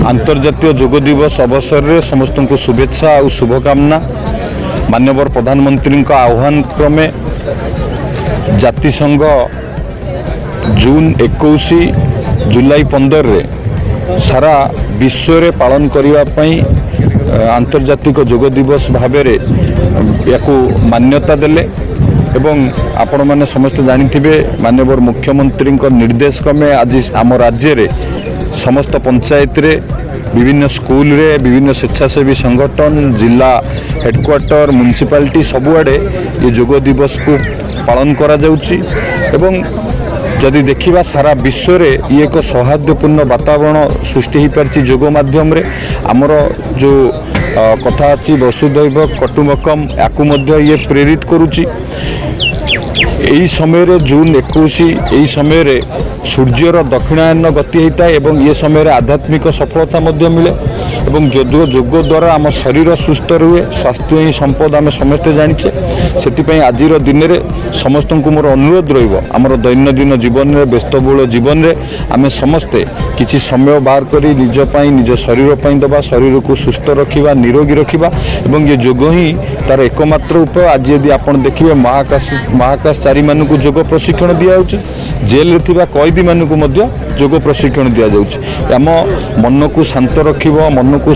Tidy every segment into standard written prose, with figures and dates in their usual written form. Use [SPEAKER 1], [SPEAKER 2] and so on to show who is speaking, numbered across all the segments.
[SPEAKER 1] आंतर्जातीय जोग दिवस अवसर में समस्त को शुभेच्छा और शुभकामना। माननीय प्रधानमंत्री आह्वान क्रमे जातिसंघ जून 21 जुलाई 15 रे सारा विश्व रे पालन करने आंतर्जातिक जोग दिवस भाव या मान्यता देले एवं आपण मैंने समस्त जानिथिबे माननीय मुख्यमंत्री निर्देश क्रमे आज आम राज्य रे समस्त पंचायत रे विभिन्न स्कूल रे विभिन्न स्वेच्छासेवी संगठन जिला हेडक्वार्टर म्युनिसिपालिटी सबुआड़े ये जोग दिवस को पालन करा जाउची एवं जदि देखिबा सारा विश्व रे ये एक सौहार्दपूर्ण वातावरण सृष्टि हो पारछि जोग माध्यम रे आमर जो कथा अच्छी वसुधैव कुटुंबकम याकू मध्य ये प्रेरित करुच्ची। यही समय रे जून 21 यही समय रे सूर्यर दक्षिणायन गति होता है एवं ये समय रे आध्यात्मिक सफलता मध्य मिले एवं जो जोग द्वारा आम शरीर सुस्थ रुहे स्वास्थ्य ही संपद आम समस्ते जानिचे से आज दिन में समस्त को मोर अनुरोध रमर दैनंदिन जीवन में व्यस्तबहुल जीवन में आम समस्ते किसी समय बाहर करी निज शरीर दबा शरीर को सुस्थ रखा निरोगी रखा एवं ये जोग ही तार एकमात्र उपाय। आज यदि आप देखिए महाकाशचारी मान को जोग प्रशिक्षण दि जाउछि जेल रे कैदी मान को जोग प्रशिक्षण दि जाउछि आम मन को शांत रखिबो मन को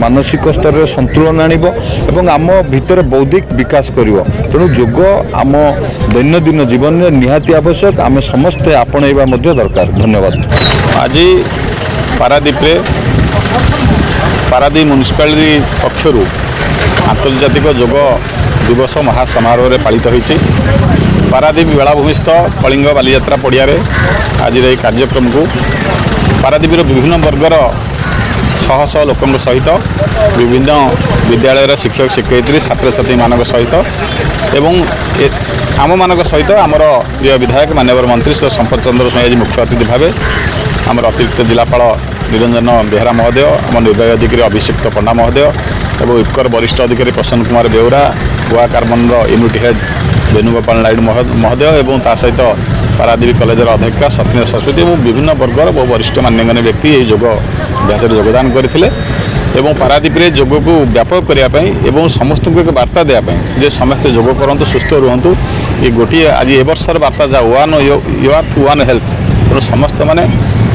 [SPEAKER 1] मानसिक स्तर में संतुलन आणिबो एवं आम भितर बौद्धिक विकास करिवो। तेणु जोग आम दैनंदिन जीवन में निहाती आवश्यक आम समस्ते आपणेबा मध्य दरकार। धन्यवाद।
[SPEAKER 2] आज पारादीप म्युनिसिपालिटी पक्षर आंतर्जातिक जोग दिवस महासमारोह पालित होइछि। पारादीप बेलाभूमिस्थ कलिंग बालीयात्रा पड़िया आज ये कार्यक्रम को पारादीप विभिन्न वर्गर शह शह लोकों सहित विभिन्न विद्यालय शिक्षक शिक्षयित्री छात्र छात्री मान सहित एवं आम मान सहित आमर प्रिय विधायक माननीय मंत्री श्री संपत चंद्र स्वाई मुख्य अतिथि भाव आमर अतिरिक्त जिलापाल निरंजन बेहरा महोदय आम निर्वाही अधिकारी अभिषिक्त पंडा महोदय और इफकर वरिष्ठ अधिकारी Prasanna Kumar Beura Goa carbon unit head Venugopal Naidu महोदय और ता सहित पारादीप कॉलेजर अध्यक्षा सत्येन्द्र सरस्वती और विभिन्न वर्गर बहु वरिष्ठ मान्यगण्य व्यक्ति ये योग अभ्यास योगदान करते एवं पारादीप जोग को व्यापक करने समस्त को एक वार्ता देवाई समस्ते योग करूँ सुस्थ रुहतु ये गोटे आज ए वर्षर वार्ता जा वन अर्थ वन हेल्थ। तेणु समस्त मैंने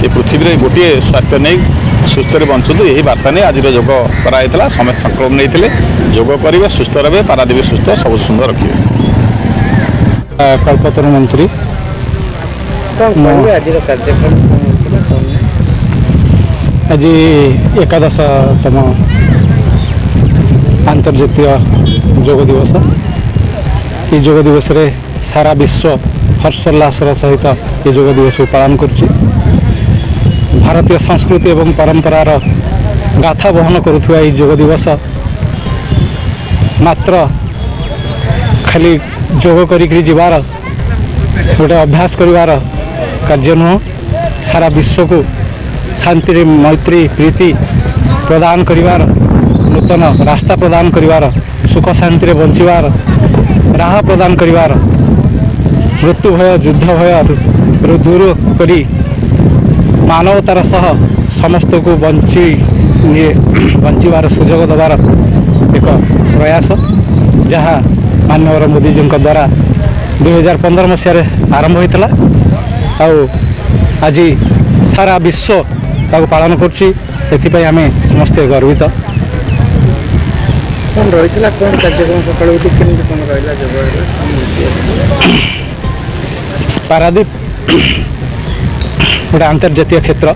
[SPEAKER 2] ये पृथ्वी गोटे स्वास्थ्य नहीं सुस्थ बंचु यही वार्ता नहीं आज योग कराइला समस्त संकल्प नहीं योग करेंगे सुस्थ रहे पारादीप सुस्थ सब सुंदर रखिए।
[SPEAKER 3] कल्पतरु मंत्री आज 11तम आंतर्जातीय जोग दिवस ये जोग दिवस रे सारा विश्व हर्षोल्लासर सहित ये जोग दिवस को पालन करुच्ची। भारतीय संस्कृति एवं परंपरार गाथा बहन करुवा ये जोग दिवस मात्र खाली जोग करी जीवार गोटे अभ्यास करिवार कार्य नुह सारा विश्व को शांति मैत्री प्रीति प्रदान करिवार नूतन रास्ता प्रदान करिवार सुख शांति बंचवार राह प्रदान करिवार मृत्यु भय युद्ध भय दूर करी मानवतार सह समस्त को बंचवार सुजोग देवार एक प्रयास जहाँ माननीय मोदी जी द्वारा 2015 मसीह आरंभ होता आज सारा विश्व ताको पालन करुच्ची एथिपाई आमे समस्ते गर्वित। पारादीप गोटे अंतर्जातीय क्षेत्र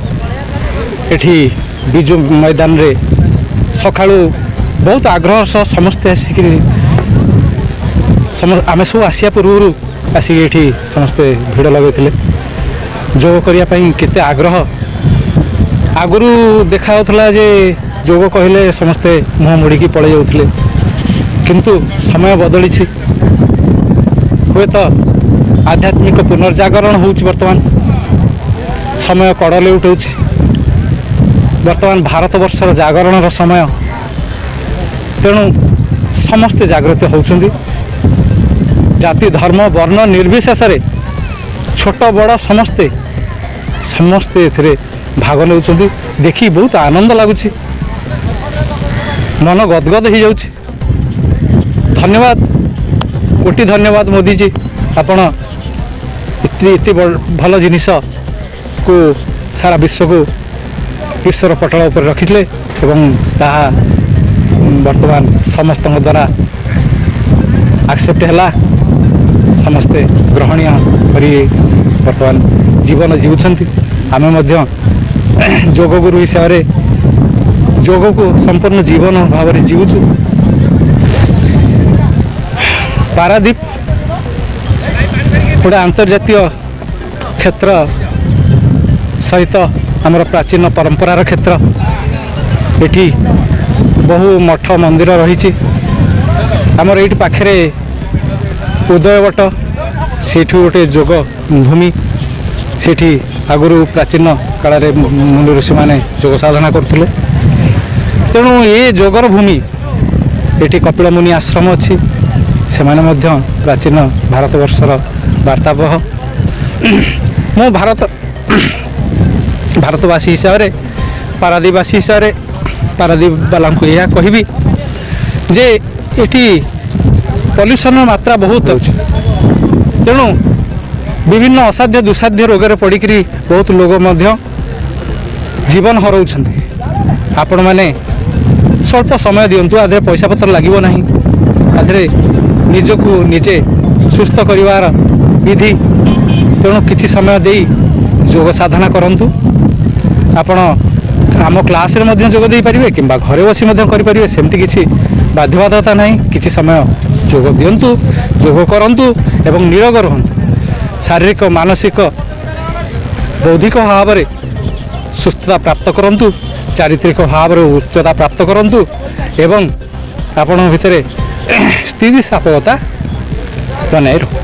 [SPEAKER 3] एठी बिजु मैदान रे सकाळू बहुत आग्रह सह समस्ते आसिक आमे सब आसिया पूर्व आसिक एठी समस्ते भिड़ लगे जोग करने केते आग्रह आगुरी देखा जे जोग कहले समस्ते मुँह मोड़िकी पड़े जाते किंतु समय बदली हुए तो आध्यात्मिक पुनर्जागरण होउछि वर्तमान समय कड़ले उठाऊ वर्तमान भारत वर्षर जागरण समय तेणु समस्ते जागृत होउछन्ति जाति धर्म वर्ण निर्विशेष छोट बड़ समस्ते समस्ते एथिरे ଭାଗ ନେଉଛନ୍ତି ଦେଖି ବହୁତ ଆନନ୍ଦ ଲାଗୁଛି, ମନ ଗଦଗଦ ହେଇଯାଉଛି। ଧନ୍ୟବାଦ, କୋଟି ଧନ୍ୟବାଦ ମୋଦିଜୀ, ଆପଣ ଏତେ ଭଲ ଜିନିଷକୁ ସାରା ବିଶ୍ୱକୁ ବିଶ୍ୱର ପଟଳ ଉପରେ ରଖିଥିଲେ ଏବଂ ତାହା ବର୍ତ୍ତମାନ ସମସ୍ତଙ୍କ ଦ୍ୱାରା ଆକ୍ସେପ୍ଟ ହେଲା, ସମସ୍ତେ ଗ୍ରହଣୀୟ କରି ବର୍ତ୍ତମାନ ଜୀବନ ଜିଉଛନ୍ତି। ଆମେ ମଧ୍ୟ ଯୋଗଗୁରୁ ହିସାବରେ ଯୋଗକୁ ସମ୍ପୂର୍ଣ୍ଣ ଜୀବନ ଭାବରେ ଜିଉଛୁ। ପାରାଦୀପ ଗୋଟେ ଆନ୍ତର୍ଜାତୀୟ କ୍ଷେତ୍ର ସହିତ ଆମର ପ୍ରାଚୀନ ପରମ୍ପରାର କ୍ଷେତ୍ର। ଏଠି ବହୁ ମଠ ମନ୍ଦିର ରହିଛି। ଆମର ଏଇଠି ପାଖରେ ଉଦୟବଟ, ସେଇଠୁ ଗୋଟେ ଯୋଗ ଭୂମି। ସେଠି ଆଗରୁ ପ୍ରାଚୀନ କାଳରେ ମୁନି ଋଷିମାନେ ଯୋଗ ସାଧନା କରୁଥିଲେ। ତେଣୁ ଏ ଯୋଗର ଭୂମି, ଏଠି କପିଳ ମୁନି ଆଶ୍ରମ ଅଛି, ସେମାନେ ମଧ୍ୟ ପ୍ରାଚୀନ ଭାରତବର୍ଷର ବାର୍ତ୍ତାବହ। ମୁଁ ଭାରତବାସୀ ହିସାବରେ, ପାରାଦୀପବାସୀ ହିସାବରେ ପାରାଦୀପ ବାଲାଙ୍କୁ ଏହା କହିବି ଯେ ଏଠି ପଲ୍ୟୁସନର ମାତ୍ରା ବହୁତ ଅଛି। ତେଣୁ ବିଭିନ୍ନ ଅସାଧ୍ୟ ଦୁଃସାଧ୍ୟ ରୋଗରେ ପଡ଼ିକରି ବହୁତ ଲୋକ ମଧ୍ୟ ଜୀବନ ହରାଉଛନ୍ତି। ଆପଣମାନେ ସ୍ୱଳ୍ପ ସମୟ ଦିଅନ୍ତୁ, ଆ ଦେହରେ ପଇସା ପତ୍ର ଲାଗିବ ନାହିଁ। ଆ ଦେହରେ ନିଜକୁ ନିଜେ ସୁସ୍ଥ କରିବାର ବିଧି। ତେଣୁ କିଛି ସମୟ ଦେଇ ଯୋଗ ସାଧନା କରନ୍ତୁ। ଆପଣ ଆମ କ୍ଲାସରେ ମଧ୍ୟ ଯୋଗ ଦେଇପାରିବେ କିମ୍ବା ଘରେ ବସି ମଧ୍ୟ କରିପାରିବେ, ସେମିତି କିଛି ବାଧ୍ୟବାଧକତା ନାହିଁ। କିଛି ସମୟ ଯୋଗ ଦିଅନ୍ତୁ, ଯୋଗ କରନ୍ତୁ ଏବଂ ନିରୋଗ ରୁହନ୍ତୁ। ଶାରୀରିକ, ମାନସିକ, ବୌଦ୍ଧିକ ଭାବରେ ସୁସ୍ଥତା ପ୍ରାପ୍ତ କରନ୍ତୁ, ଚାରିତ୍ରିକ ଭାବରେ ଉଚ୍ଚତା ପ୍ରାପ୍ତ କରନ୍ତୁ ଏବଂ ଆପଣଙ୍କ ଭିତରେ ସ୍ଥିତିସ୍ଥାପକତା ବନାଇ ରହୁ।